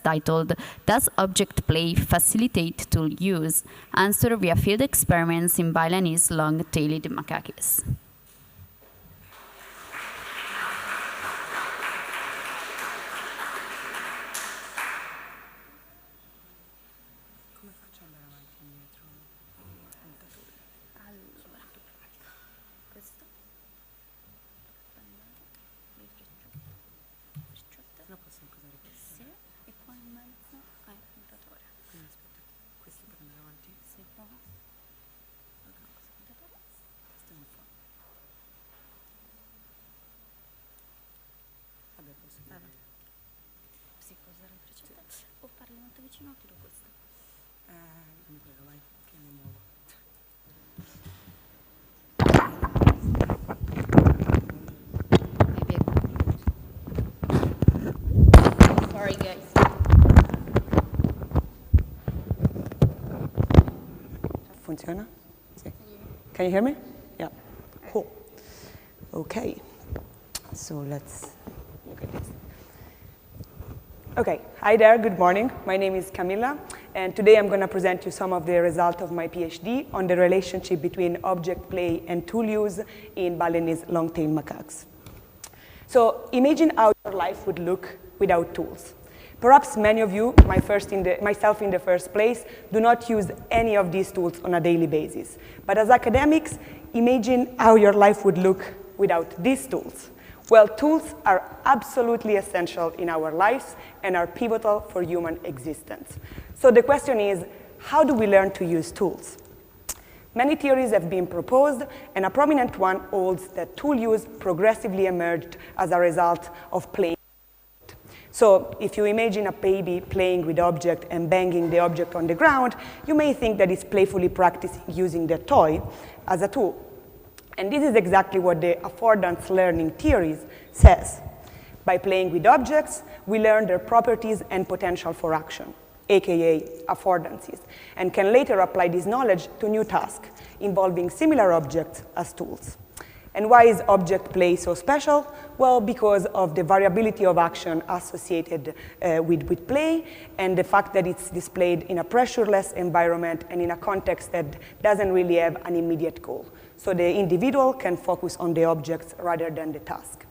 titled Does Object Play Facilitate Tool Use? Answer via field experiments in Balinese long-tailed macaques. Sì, puoi usare il precedente o parli molto vicino o tiro questo? Non credo, vai, che mi muovo. Sorry guys. Funziona? Sì. Can you hear me? Yeah. Cool. Okay. So let's look at this. Okay, hi there, good morning. My name is Camilla, and today I'm going to present you some of the results of my PhD on the relationship between object play and tool use in Balinese long-tailed macaques. So imagine how your life would look without tools. Perhaps many of you, myself in the first place, do not use any of these tools on a daily basis. But as academics, imagine how your life would look without these tools. Well, tools are absolutely essential in our lives and are pivotal for human existence. So the question is, how do we learn to use tools? Many theories have been proposed, and a prominent one holds that tool use progressively emerged as a result of playing. So if you imagine a baby playing with object and banging the object on the ground, you may think that it's playfully practicing using the toy as a tool. And this is exactly what the affordance learning theories says. By playing with objects, we learn their properties and potential for action, aka affordances, and can later apply this knowledge to new tasks involving similar objects as tools. And why is object play so special? Well, because of the variability of action associated with play and the fact that it's displayed in a pressureless environment and in a context that doesn't really have an immediate goal. So the individual can focus on the objects rather than the task.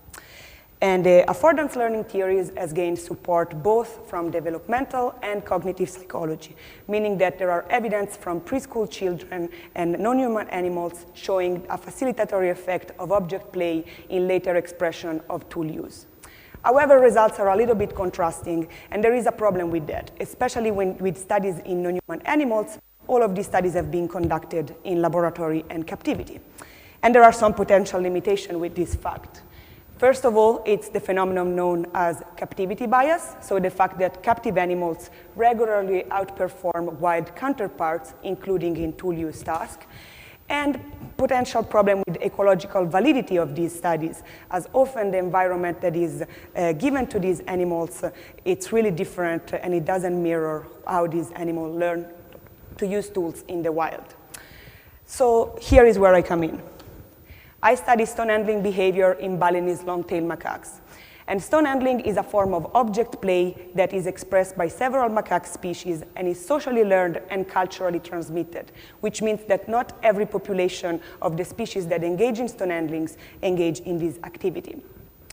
And the affordance learning theories has gained support both from developmental and cognitive psychology, meaning that there are evidence from preschool children and non-human animals showing a facilitatory effect of object play in later expression of tool use. However, results are a little bit contrasting, and there is a problem with that, especially with studies in non-human animals. All of these studies have been conducted in laboratory and captivity. And there are some potential limitations with this fact. First of all, it's the phenomenon known as captivity bias, so the fact that captive animals regularly outperform wild counterparts, including in tool use tasks, and potential problem with ecological validity of these studies, as often the environment that is given to these animals, it's really different and it doesn't mirror how these animals learn to use tools in the wild. So here is where I come in. I study stone handling behavior in Balinese long-tailed macaques. And stone handling is a form of object play that is expressed by several macaque species and is socially learned and culturally transmitted, which means that not every population of the species that engage in stone handlings engage in this activity.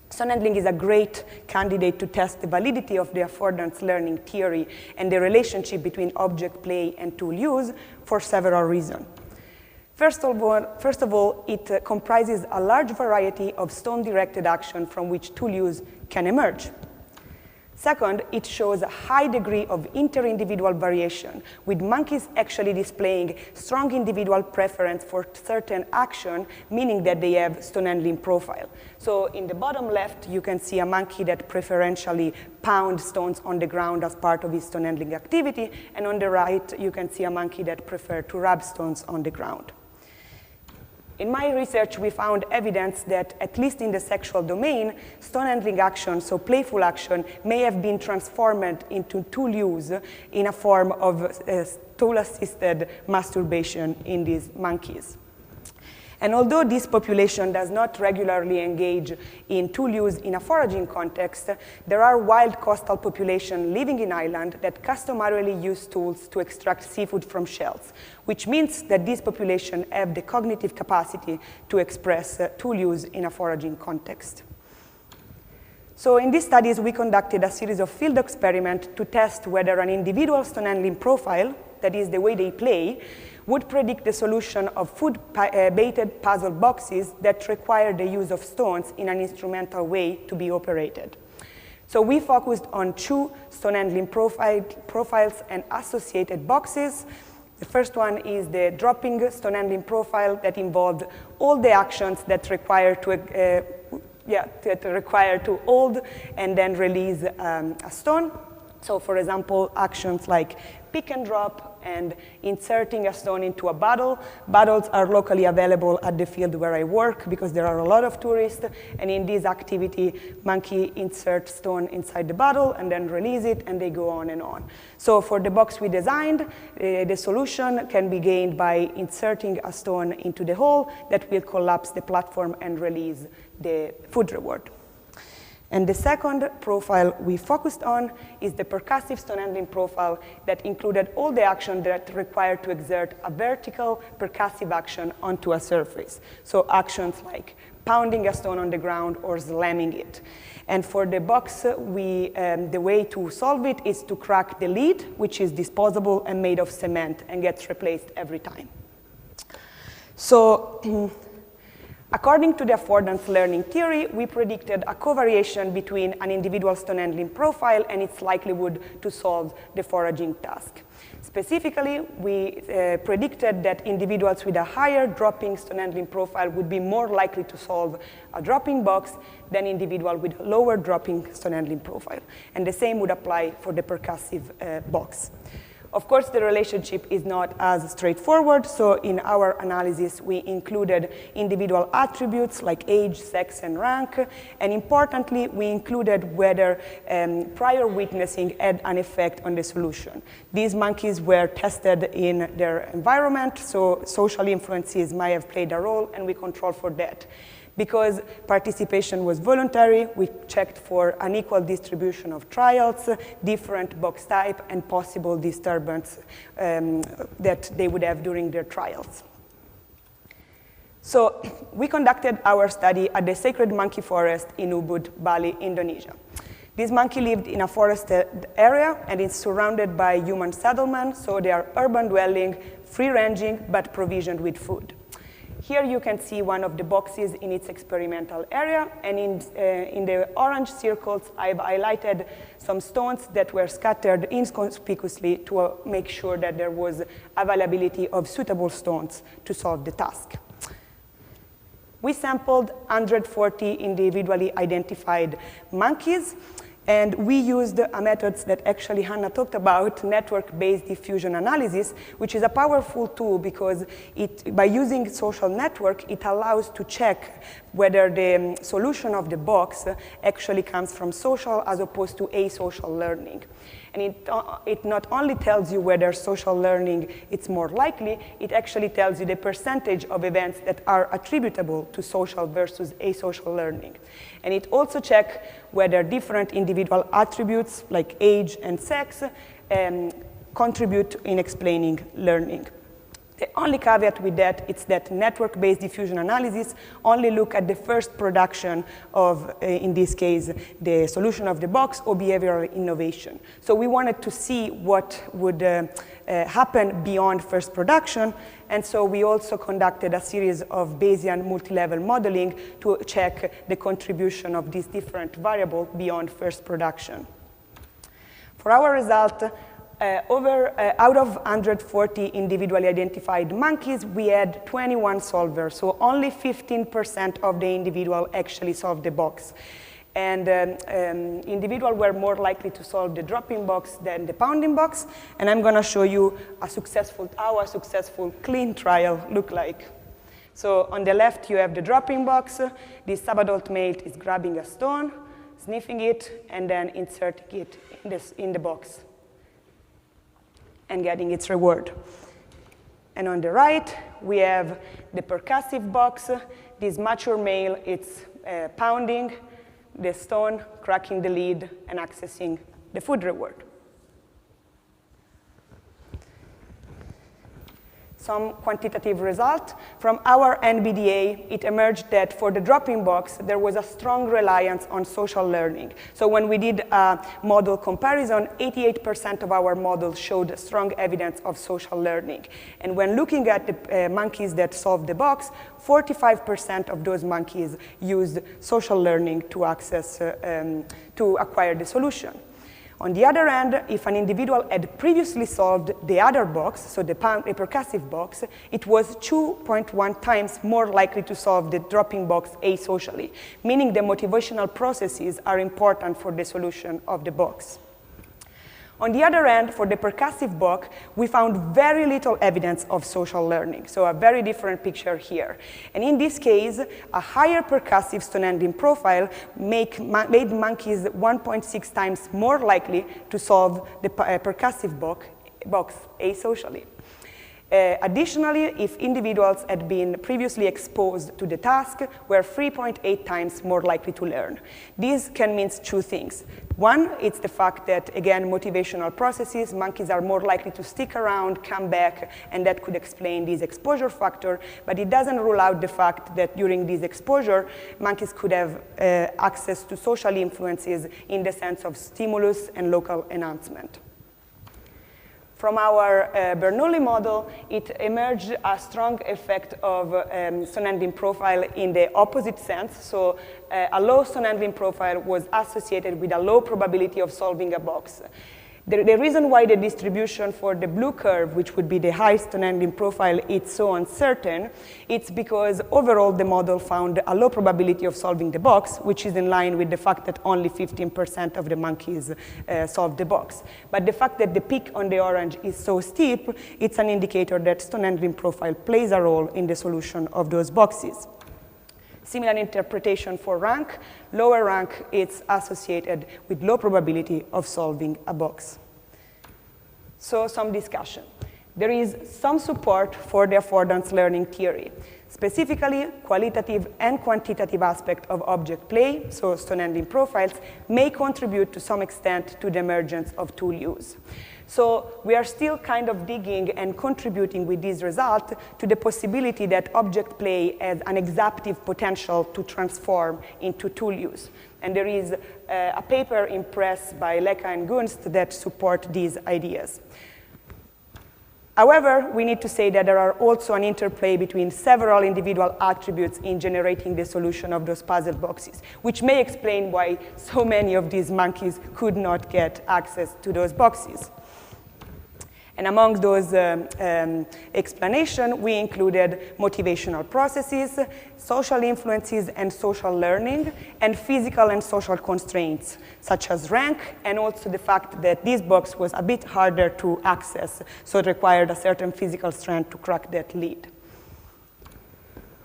Stone handling is a great candidate to test the validity of the affordance learning theory and the relationship between object play and tool use for several reasons. First of all, it comprises a large variety of stone-directed action from which tool use can emerge. Second, it shows a high degree of inter-individual variation, with monkeys actually displaying strong individual preference for certain action, meaning that they have stone handling profile. So in the bottom left, you can see a monkey that preferentially pounds stones on the ground as part of his stone handling activity, and on the right, you can see a monkey that prefers to rub stones on the ground. In my research, we found evidence that, at least in the sexual domain, stone handling action, so playful action, may have been transformed into tool use in a form of tool-assisted masturbation in these monkeys. And although this population does not regularly engage in tool use in a foraging context, there are wild coastal populations living in islands that customarily use tools to extract seafood from shells, which means that these populations have the cognitive capacity to express tool use in a foraging context. So in these studies, we conducted a series of field experiments to test whether an individual stone handling profile, that is the way they play, would predict the solution of food-baited puzzle boxes that require the use of stones in an instrumental way to be operated. So we focused on 2 stone handling profiles and associated boxes. The first one is the dropping stone handling profile that involved all the actions that require to hold and then release a stone. So for example, actions like pick and drop and inserting a stone into a bottle. Bottles are locally available at the field where I work because there are a lot of tourists, and in this activity, monkey inserts stone inside the bottle and then release it, and they go on and on. So for the box we designed, the solution can be gained by inserting a stone into the hole that will collapse the platform and release the food reward. And the second profile we focused on is the percussive stone handling profile that included all the action that required to exert a vertical percussive action onto a surface. So actions like pounding a stone on the ground or slamming it. And for the box, the way to solve it is to crack the lid, which is disposable and made of cement and gets replaced every time. So, according to the affordance learning theory, we predicted a covariation between an individual stone handling profile and its likelihood to solve the foraging task. Specifically, we predicted that individuals with a higher dropping stone handling profile would be more likely to solve a dropping box than individuals with a lower dropping stone handling profile. And the same would apply for the percussive box. Of course, the relationship is not as straightforward, so in our analysis, we included individual attributes like age, sex, and rank, and importantly, we included whether prior witnessing had an effect on the solution. These monkeys were tested in their environment, so social influences might have played a role, and we controlled for that. Because participation was voluntary, we checked for an equal distribution of trials, different box type, and possible disturbance that they would have during their trials. So we conducted our study at the Sacred Monkey Forest in Ubud, Bali, Indonesia. This monkey lived in a forested area and is surrounded by human settlement, so they are urban dwelling, free-ranging, but provisioned with food. Here you can see one of the boxes in its experimental area, and in the orange circles, I've highlighted some stones that were scattered inconspicuously to make sure that there was availability of suitable stones to solve the task. We sampled 140 individually identified monkeys, and we used a method that actually Hannah talked about, network-based diffusion analysis, which is a powerful tool because by using social network, it allows to check whether the solution of the box actually comes from social as opposed to asocial learning. And it not only tells you whether social learning is more likely, it actually tells you the percentage of events that are attributable to social versus asocial learning. And it also checks whether different individual attributes like age and sex contribute in explaining learning. The only caveat with that is that network-based diffusion analysis only look at the first production of, in this case, the solution of the box or behavioral innovation. So we wanted to see what would happen beyond first production, and so we also conducted a series of Bayesian multi-level modeling to check the contribution of these different variables beyond first production. For our result, out of 140 individually identified monkeys, we had 21 solvers, so only 15% of the individual actually solved the box. And individuals were more likely to solve the dropping box than the pounding box, and I'm going to show you how a successful clean trial looked like. So on the left, you have the dropping box. This subadult male is grabbing a stone, sniffing it, and then inserting it in the box and getting its reward. And on the right, we have the percussive box. This mature male, it's pounding the stone, cracking the lid, and accessing the food reward. Some quantitative result. From our NBDA, it emerged that for the dropping box, there was a strong reliance on social learning. So when we did a model comparison, 88% of our models showed strong evidence of social learning. And when looking at the monkeys that solved the box, 45% of those monkeys used social learning to access, to acquire the solution. On the other hand, if an individual had previously solved the other box, so the percussive box, it was 2.1 times more likely to solve the dropping box asocially, meaning the motivational processes are important for the solution of the box. On the other hand, for the percussive box, we found very little evidence of social learning, so a very different picture here. And in this case, a higher percussive stone handling profile made monkeys 1.6 times more likely to solve the percussive box asocially. Additionally, if individuals had been previously exposed to the task, were 3.8 times more likely to learn. This can mean two things. One, it's the fact that, again, motivational processes, monkeys are more likely to stick around, come back, and that could explain this exposure factor, but it doesn't rule out the fact that during this exposure, monkeys could have access to social influences in the sense of stimulus and local enhancement. From our Bernoulli model, it emerged a strong effect of stone handling profile in the opposite sense. So a low stone handling profile was associated with a low probability of solving a box. The reason why the distribution for the blue curve, which would be the high stone handling profile, is so uncertain, it's because overall the model found a low probability of solving the box, which is in line with the fact that only 15% of the monkeys solved the box. But the fact that the peak on the orange is so steep, it's an indicator that stone handling profile plays a role in the solution of those boxes. Similar interpretation for rank. Lower rank is associated with low probability of solving a box. So some discussion. There is some support for the affordance learning theory. Specifically, qualitative and quantitative aspect of object play, so stone handling profiles, may contribute to some extent to the emergence of tool use. So we are still kind of digging and contributing with this result to the possibility that object play has an exaptive potential to transform into tool use. And there is a paper in press by Lecca and Gunst that support these ideas. However, we need to say that there are also an interplay between several individual attributes in generating the solution of those puzzle boxes, which may explain why so many of these monkeys could not get access to those boxes. And among those explanations, we included motivational processes, social influences and social learning, and physical and social constraints, such as rank, and also the fact that this box was a bit harder to access, so it required a certain physical strength to crack that lid.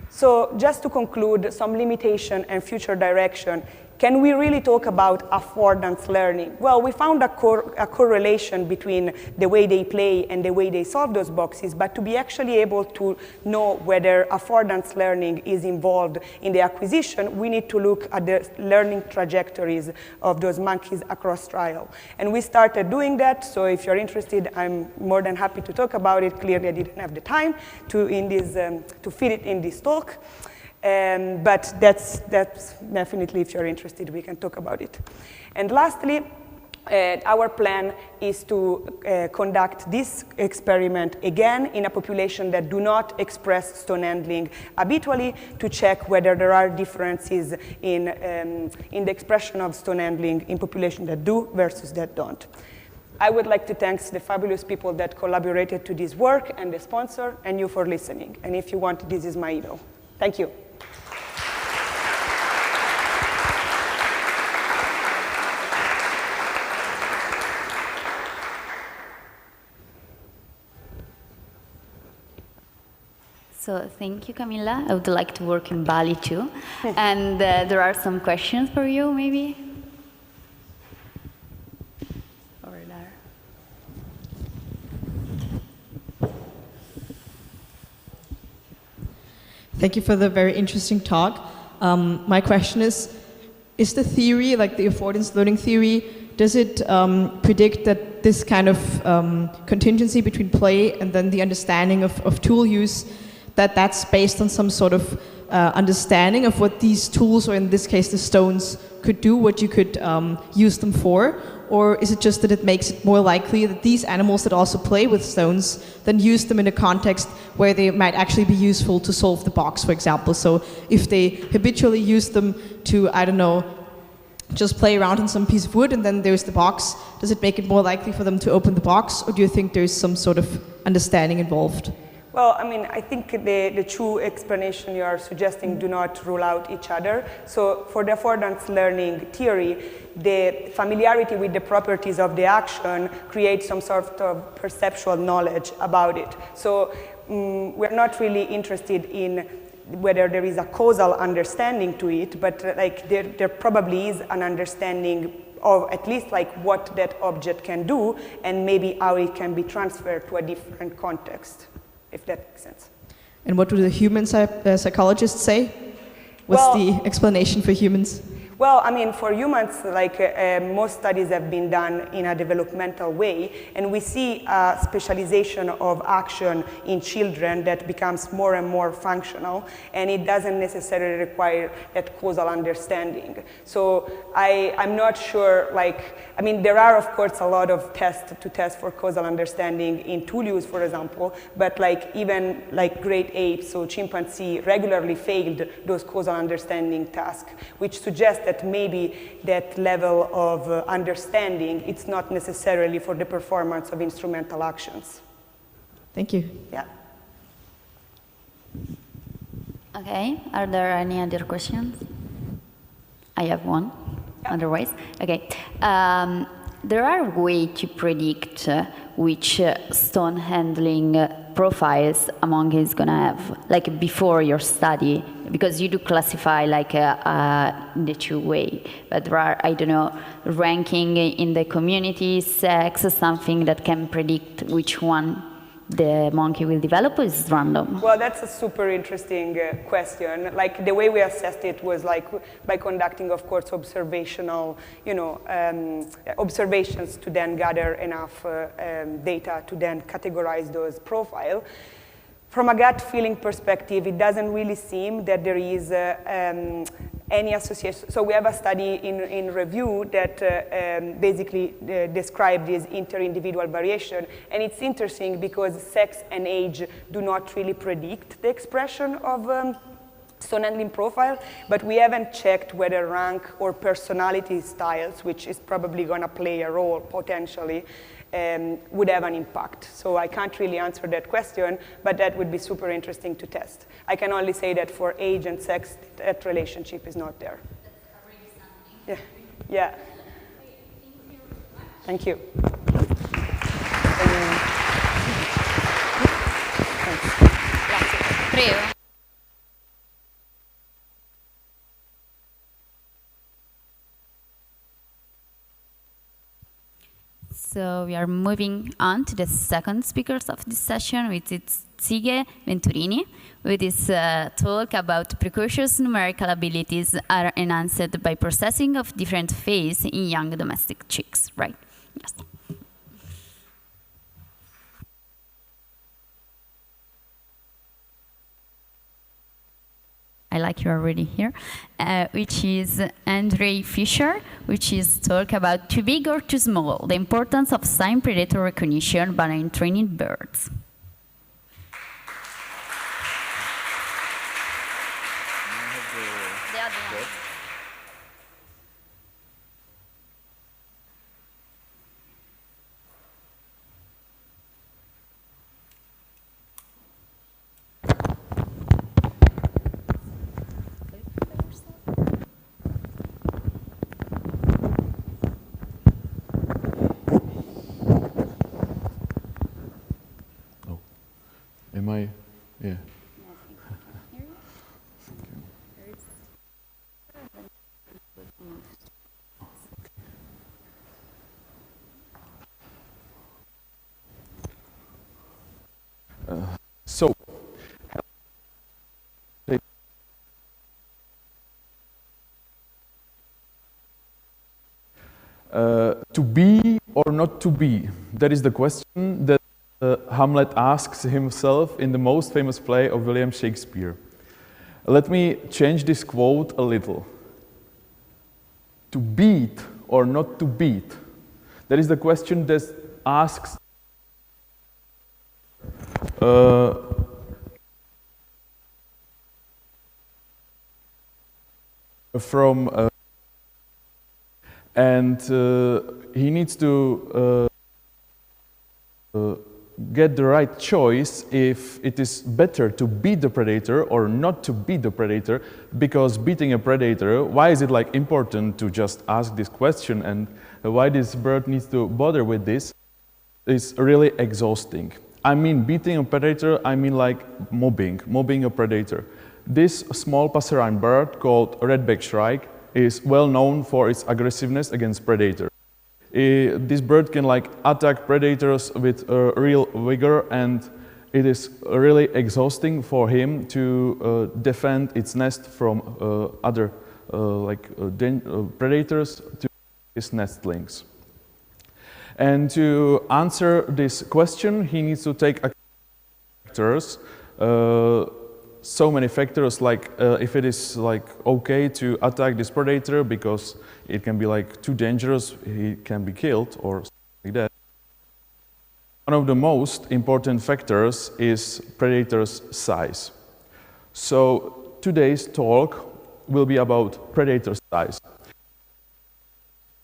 So just to conclude, some limitation and future direction. Can we really talk about affordance learning? Well, we found a correlation between the way they play and the way they solve those boxes, but to be actually able to know whether affordance learning is involved in the acquisition, we need to look at the learning trajectories of those monkeys across trial. And we started doing that, so if you're interested, I'm more than happy to talk about it. Clearly, I didn't have the time to fit it in this talk. But that's definitely, if you're interested, we can talk about it. And lastly, our plan is to conduct this experiment again in a population that do not express stone handling habitually to check whether there are differences in the expression of stone handling in populations that do versus that don't. I would like to thank the fabulous people that collaborated to this work and the sponsor and you for listening. And if you want, this is my email. Thank you. So thank you, Camilla. I would like to work in Bali too. And there are some questions for you, maybe? Over there. Thank you for the very interesting talk. My question is the theory, like the affordance learning theory, does it predict that this kind of contingency between play and then the understanding of tool use, that's based on some sort of understanding of what these tools, or in this case the stones, could do, what you could use them for? Or is it just that it makes it more likely that these animals that also play with stones then use them in a context where they might actually be useful to solve the box, for example? So if they habitually use them to, I don't know, just play around on some piece of wood and then there's the box, does it make it more likely for them to open the box, or do you think there's some sort of understanding involved? Well, I mean, I think the two explanations you are suggesting do not rule out each other. So for the affordance learning theory, the familiarity with the properties of the action creates some sort of perceptual knowledge about it. So we're not really interested in whether there is a causal understanding to it, but like there probably is an understanding of at least like what that object can do and maybe how it can be transferred to a different context, if that makes sense. And what do the human psychologists say? What's the explanation for humans? Well, I mean, for humans, like most studies have been done in a developmental way, and we see a specialization of action in children that becomes more and more functional, and it doesn't necessarily require that causal understanding. So I'm not sure, like, I mean, there are, of course, a lot of tests to test for causal understanding in tool use, for example, but like even like great apes, so chimpanzee, regularly failed those causal understanding tasks, which suggests that maybe that level of understanding, it's not necessarily for the performance of instrumental actions. Thank you. Yeah. Okay, are there any other questions? I have one, otherwise. Okay. There are ways to predict which stone handling profiles a monkey is going to have, like before your study, because you do classify like the two way, but there are, I don't know, ranking in the community, sex, something that can predict which one the monkey will develop, or is random? Well, that's a super interesting question. Like the way we assessed it was like by conducting, of course, observational, observations to then gather enough data to then categorize those profiles. From a gut feeling perspective, it doesn't really seem that there is any association. So we have a study in review that basically described this inter-individual variation. And it's interesting because sex and age do not really predict the expression of stone handling profile, but we haven't checked whether rank or personality styles, which is probably going to play a role potentially, would have an impact. So I can't really answer that question, but that would be super interesting to test. I can only say that for age and sex, that relationship is not there. Yeah. Yeah. Thank you. Prego. So we are moving on to the second speakers of this session, which is Zige Venturini, with his talk about precocious numerical abilities are enhanced by processing of different phase in young domestic chicks, right? Yes. I like you already here, which is Andre Fischer, which is talk about too big or too small, the importance of sign predator recognition by training birds. Am I? Yeah. So, say not to be? That is the question that Hamlet asks himself in the most famous play of William Shakespeare. Let me change this quote a little. To beat or not to beat? That is the question that asks and he needs to get the right choice if it is better to beat the predator or not to beat the predator, because beating a predator, why is it like important to just ask this question, and why this bird needs to bother with this is really exhausting. I mean beating a predator, I mean like mobbing a predator. This small passerine bird called redback shrike is well known for its aggressiveness against predators. This bird can like attack predators with real vigor, and it is really exhausting for him to defend its nest from other predators to his nestlings. And to answer this question, he needs to take factors. So many factors, like if it is like okay to attack this predator because it can be like too dangerous, he can be killed or something like that. One of the most important factors is predator's size. So today's talk will be about predator size.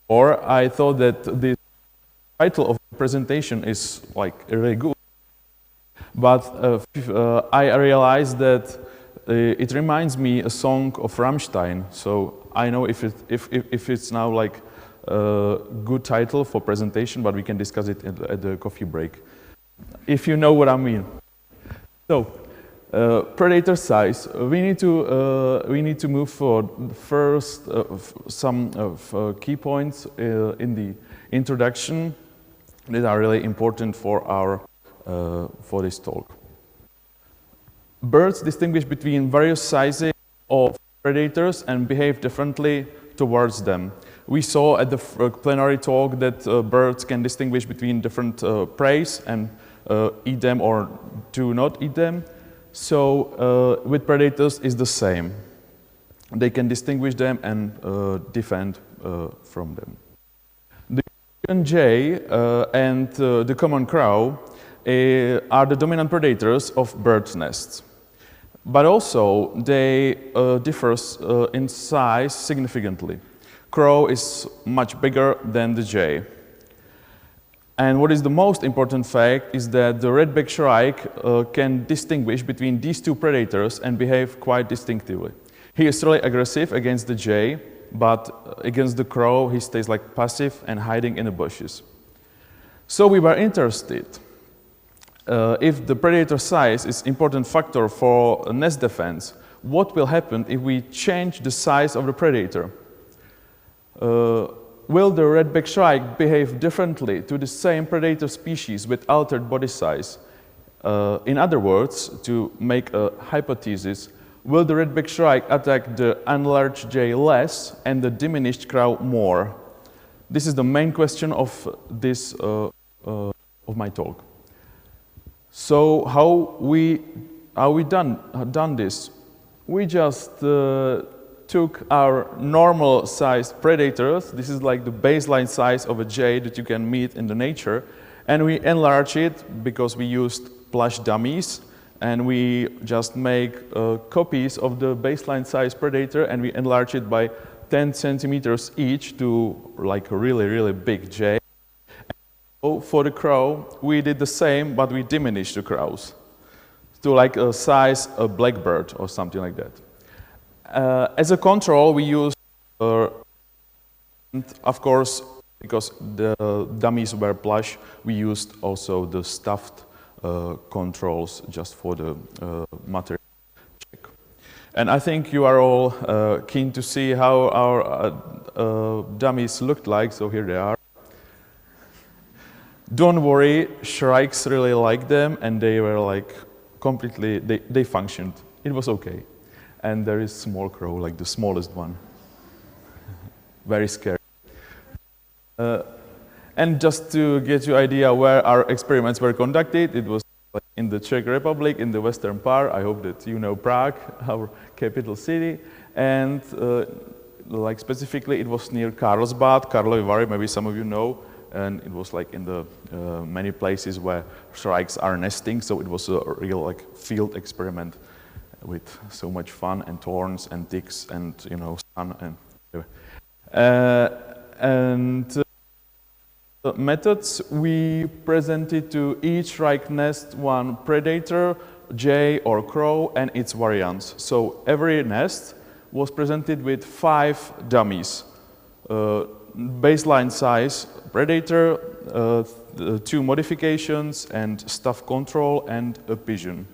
Or I thought that the title of the presentation is like really good. But I realized that it reminds me a song of Rammstein. So I know if it's now like a good title for presentation, but we can discuss it at the coffee break, if you know what I mean. So predator size. We need to move forward. First, some key points in the introduction that are really important for our. For this talk. Birds distinguish between various sizes of predators and behave differently towards them. We saw at the plenary talk that birds can distinguish between different preys and eat them or do not eat them. So with predators is the same. They can distinguish them and defend from them. The European jay and the common crow are the dominant predators of bird nests. But also, they differ in size significantly. Crow is much bigger than the jay. And what is the most important fact is that the redback shrike can distinguish between these two predators and behave quite distinctively. He is really aggressive against the jay, but against the crow, he stays like passive and hiding in the bushes. So we were interested. If the predator size is an important factor for nest defense, what will happen if we change the size of the predator? Will the redback shrike behave differently to the same predator species with altered body size? In other words, to make a hypothesis, will the redback shrike attack the enlarged jay less and the diminished crow more? This is the main question of this of my talk. So how we done this? We just took our normal sized predators. This is like the baseline size of a jay that you can meet in the nature, and we enlarge it because we used plush dummies, and we just make copies of the baseline size predator, and we enlarge it by 10 centimeters each to like a really big jay. For the crow, we did the same, but we diminished the crows to like a size of blackbird or something like that. As a control, we used, of course, because the dummies were plush, we used also the stuffed controls just for the material check. And I think you are all keen to see how our dummies looked like, so here they are. Don't worry, shrikes really liked them, and they were like completely, they functioned. It was okay. And there is small crow, like the smallest one. Very scary. And just to get you an idea where our experiments were conducted, it was like in the Czech Republic, in the western part. I hope that you know Prague, our capital city. And like specifically, it was near Karlsbad, Karlovy Vary, maybe some of you know. And it was like in the many places where shrikes are nesting. So it was a real like field experiment with so much fun and thorns and ticks and sun and the methods we presented to each shrike nest one predator, jay or crow, and its variants. So every nest was presented with 5 dummies. Baseline size predator, 2 modifications, and staff control, and a pigeon.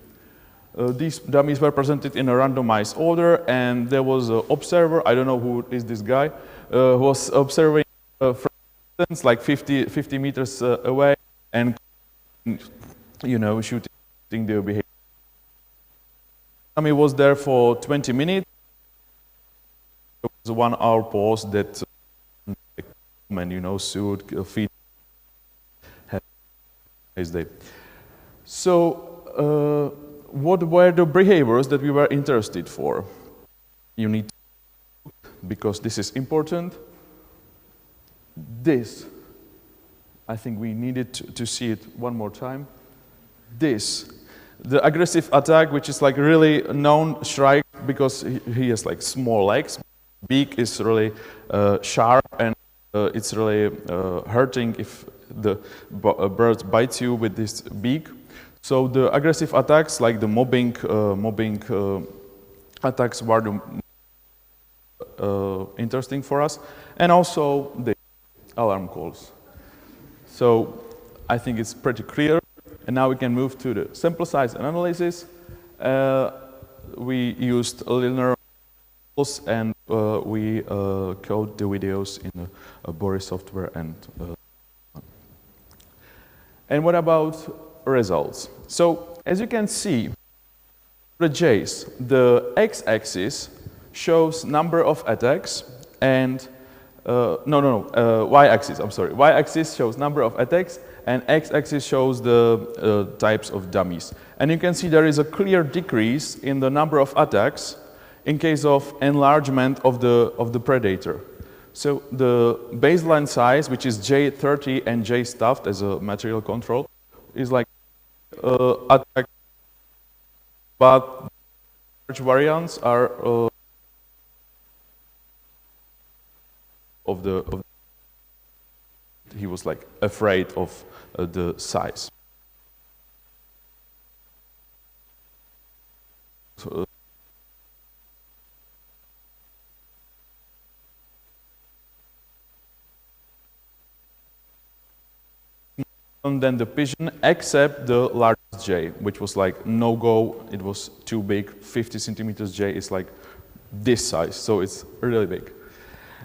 These dummies were presented in a randomized order, and there was an observer, I don't know who is this guy, who was observing from distance, like 50 meters away, and shooting the behavior. The dummy was there for 20 minutes. There was a 1-hour pause that suit, feed, as they. So, what were the behaviors that we were interested for? You need to, because this is important. This, I think we needed to see it one more time. This, the aggressive attack, which is like really known shrike because he has like small legs. Beak is really sharp, and it's really hurting if the bird bites you with this beak. So the aggressive attacks, like the mobbing attacks, were interesting for us, and also the alarm calls. So I think it's pretty clear, and now we can move to the sample size analysis. We used linear models, and we code the videos in a Boris software. And what about results? So as you can see, the J's, the x-axis shows number of attacks, and y-axis, I'm sorry. Y-axis shows number of attacks, and x-axis shows the types of dummies. And you can see there is a clear decrease in the number of attacks in case of enlargement of the predator. So the baseline size, which is J30 and J stuffed as a material control, is like attack, but large variants are he was like afraid of the size. So, and then the pigeon, except the largest jay, which was like no-go. It was too big. 50 centimeters jay is like this size, so it's really big.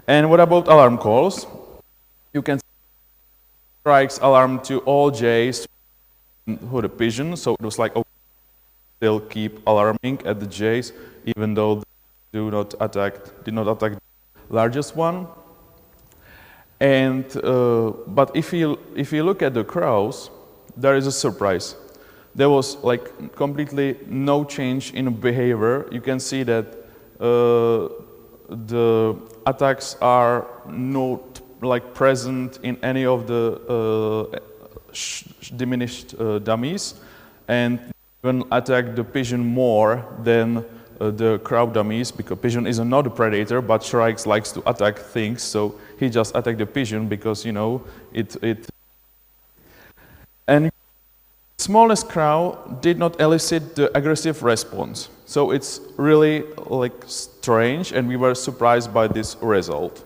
And what about alarm calls? You can strikes alarm to all jays who the pigeon, so it was like, okay, they'll keep alarming at the jays, even though they did not attack the largest one. And but if you look at the crows, there is a surprise. There was like completely no change in behavior. You can see that the attacks are not like present in any of the diminished dummies, and even attack the pigeon more than the crow dummies, because pigeon is not a predator, but shrikes likes to attack things, so he just attacked the pigeon because it. And smallest crow did not elicit the aggressive response, so it's really like strange, and we were surprised by this result.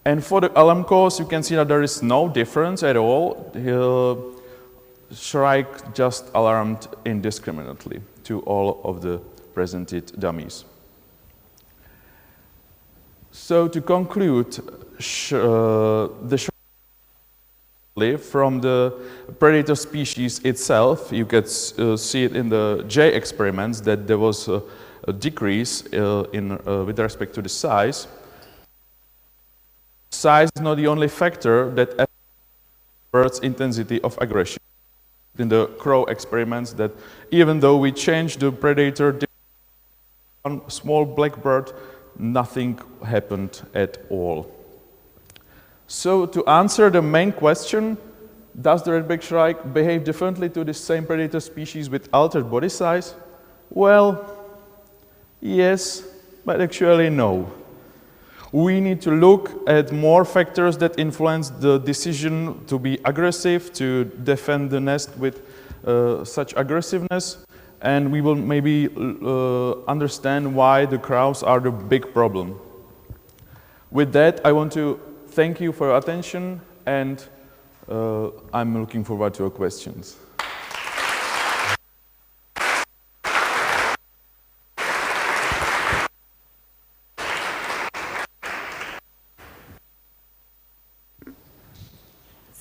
And for the alarm calls, you can see that there is no difference at all. Shrike just alarmed indiscriminately to all of the presented dummies. So to conclude, the shrike from the predator species itself, you can see it in the J experiments that there was a decrease with respect to the size. size is not the only factor that affects birds' intensity of aggression. In the crow experiments, that even though we change the predator on a small black bird, nothing happened at all. So to answer the main question, does the red-backed shrike behave differently to the same predator species with altered body size? Well, yes, but actually no. We need to look at more factors that influence the decision to be aggressive, to defend the nest with such aggressiveness, and we will maybe understand why the crows are the big problem. With that, I want to thank you for your attention, and I'm looking forward to your questions.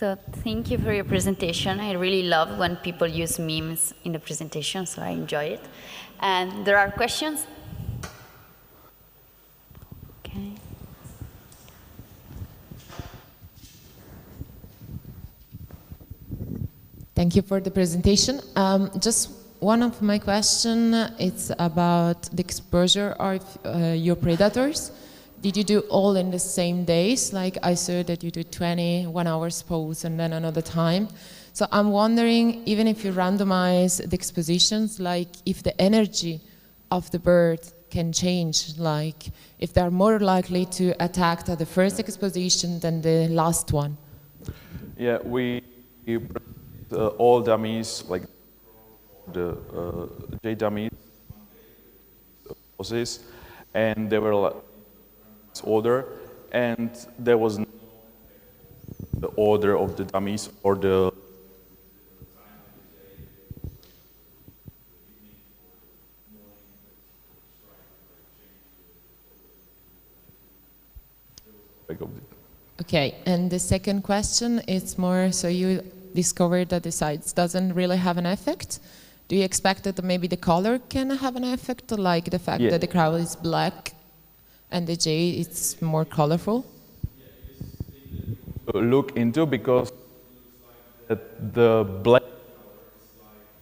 So thank you for your presentation. I really love when people use memes in the presentation, so I enjoy it. And there are questions? Okay. Thank you for the presentation. Just one of my question, it's about the exposure of your predators. Did you do all in the same days? Like I saw that you do 21 hours pose and then another time. So I'm wondering, even if you randomize the expositions, like if the energy of the bird can change, like if they're more likely to attack at the first exposition than the last one. Yeah, we all dummies, like the J dummies, poses, and they were like order, and there was no the order of the dummies or the Okay, and the second question is more, so you discovered that the size doesn't really have an effect. Do you expect that maybe the color can have an effect, like the fact that the crow is black and the jay is more colorful? Look into, because the black,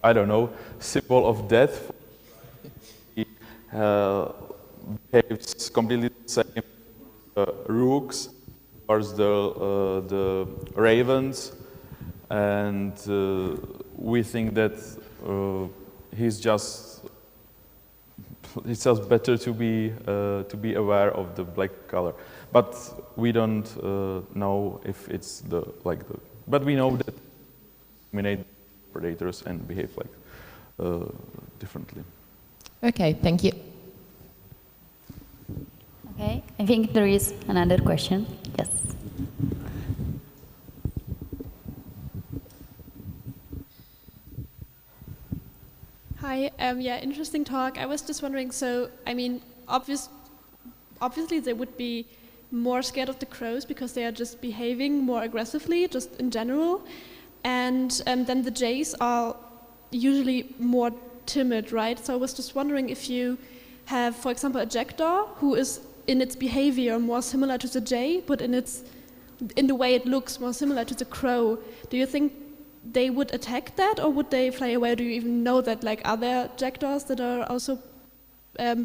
I don't know, symbol of death behaves completely the same. Rooks towards the ravens, and we think that it's just better to be aware of the black color, but we don't know if it's but we know that dominate predators and behave like differently. Okay, thank you. Okay, I think there is another question. Yes. Hi, yeah, interesting talk. I was just wondering, so, I mean, obviously they would be more scared of the crows because they are just behaving more aggressively, just in general. And then the jays are usually more timid, right? So I was just wondering if you have, for example, a jackdaw who is in its behavior more similar to the jay, but in the way it looks more similar to the crow. Do you think they would attack that, or would they fly away? Do you even know that, like, are there jackdaws that are also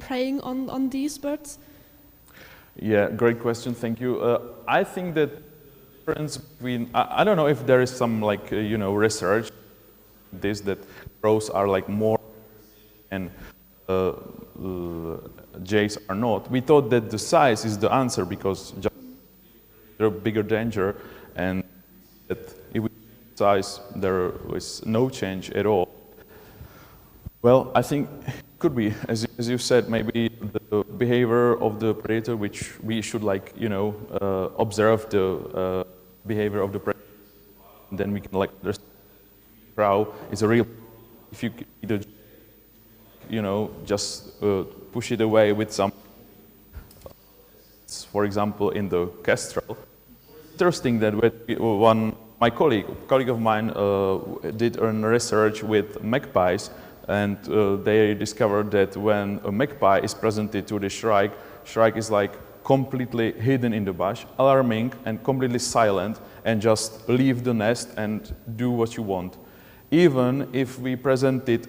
preying on these birds? Yeah, great question, thank you. I think that the difference between, I don't know if there is some, like, research this, that crows are like more and jays are not. We thought that the size is the answer, because just they're a bigger danger, and that if we size there is no change at all. Well, I think it could be, as you said, maybe the behavior of the predator, which we should, like, observe the behavior of the predator, and then we can, like, understand the crow is a real, if you either just push it away with some, for example, in the kestrel. Interesting that my colleague of mine did a research with magpies, and they discovered that when a magpie is presented to the shrike is like completely hidden in the bush, alarming and completely silent, and just leave the nest and do what you want. Even if we presented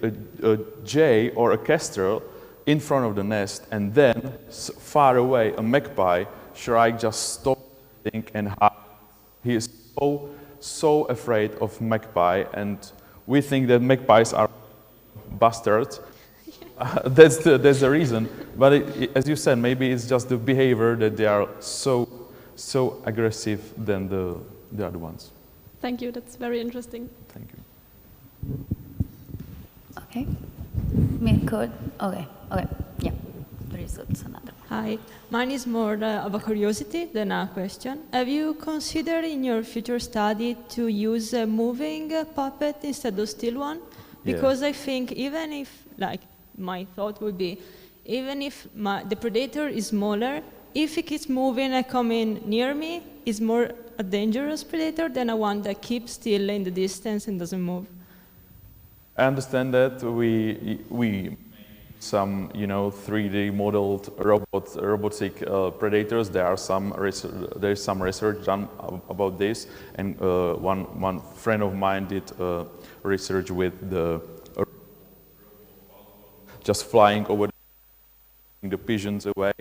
a jay or a kestrel in front of the nest and then far away a magpie, Shrike just stopped and he is so afraid of magpie, and we think that magpies are bastards. That's the reason. But as you said, maybe it's just the behavior that they are so aggressive than the other ones. Thank you. That's very interesting. Thank you. Okay. Me could. Okay. Yeah. There is also another. Hi, mine is more of a curiosity than a question. Have you considered in your future study to use a moving puppet instead of still one? Because I think even if, like, my thought would be, even if the predator is smaller, if it keeps moving and coming near me, it's more a dangerous predator than a one that keeps still in the distance and doesn't move. I understand that we some 3D modeled robotic predators. There is some research done about this, and one friend of mine did research with the just flying over the pigeons away.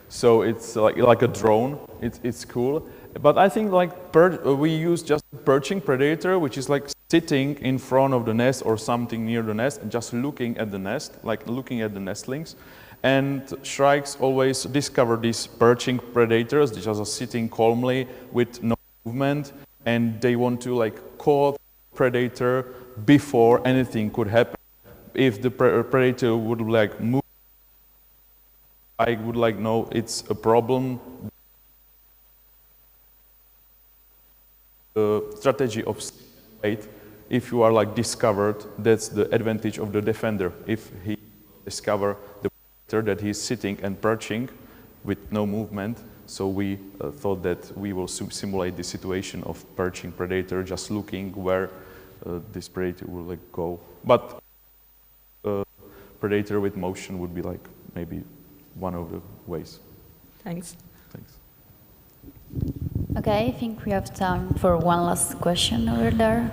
So it's like a drone. It's cool. But I think we use just perching predator, which is like sitting in front of the nest or something near the nest and just looking at the nest, like looking at the nestlings. And shrikes always discover these perching predators. They just are sitting calmly with no movement, and they want to caught predator before anything could happen. If the predator would move, I would know it's a problem. The strategy of wait, if you are discovered, that's the advantage of the defender. If he discover the predator that he's sitting and perching with no movement, so we thought that we will simulate the situation of perching predator, just looking where this predator will go. But predator with motion would be maybe one of the ways. Thanks. Thanks. Okay, I think we have time for one last question over there.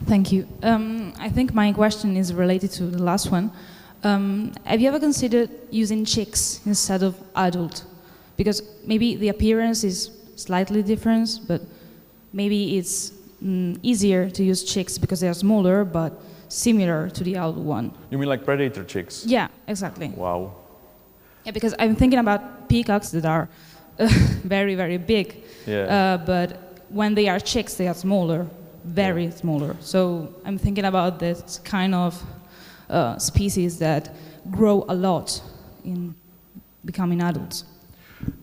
Thank you. I think my question is related to the last one. Have you ever considered using chicks instead of adult? Because maybe the appearance is slightly different, but maybe it's easier to use chicks because they are smaller, but similar to the adult one. You mean like predator chicks? Yeah, exactly. Wow. Yeah, because I'm thinking about peacocks that are very, very big. Yeah. But when they are chicks, they are smaller, very smaller. So I'm thinking about this kind of species that grow a lot in becoming adults.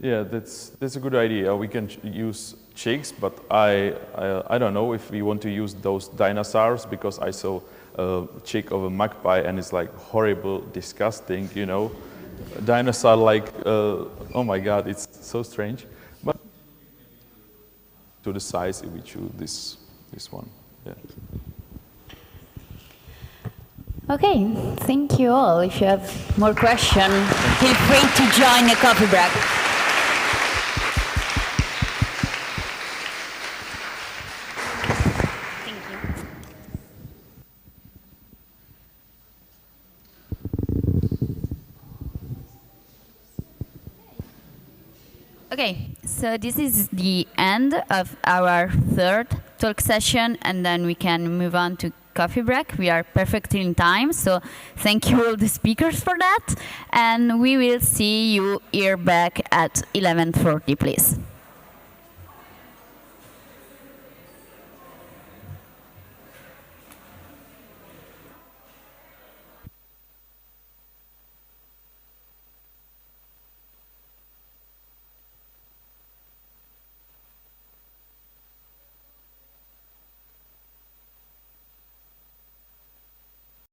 Yeah, that's a good idea. We can use chicks, but I don't know if we want to use those dinosaurs, because I saw a chick of a magpie and it's horrible, disgusting, Dinosaur oh my God, it's so strange. But to the size, we choose this one. Yeah. Okay, thank you all. If you have more questions, feel free to join the coffee break. Thank you. Okay, so this is the end of our third talk session, and then we can move on to coffee break. We are perfectly in time, so thank you all the speakers for that, and we will see you here back at 11:40, please.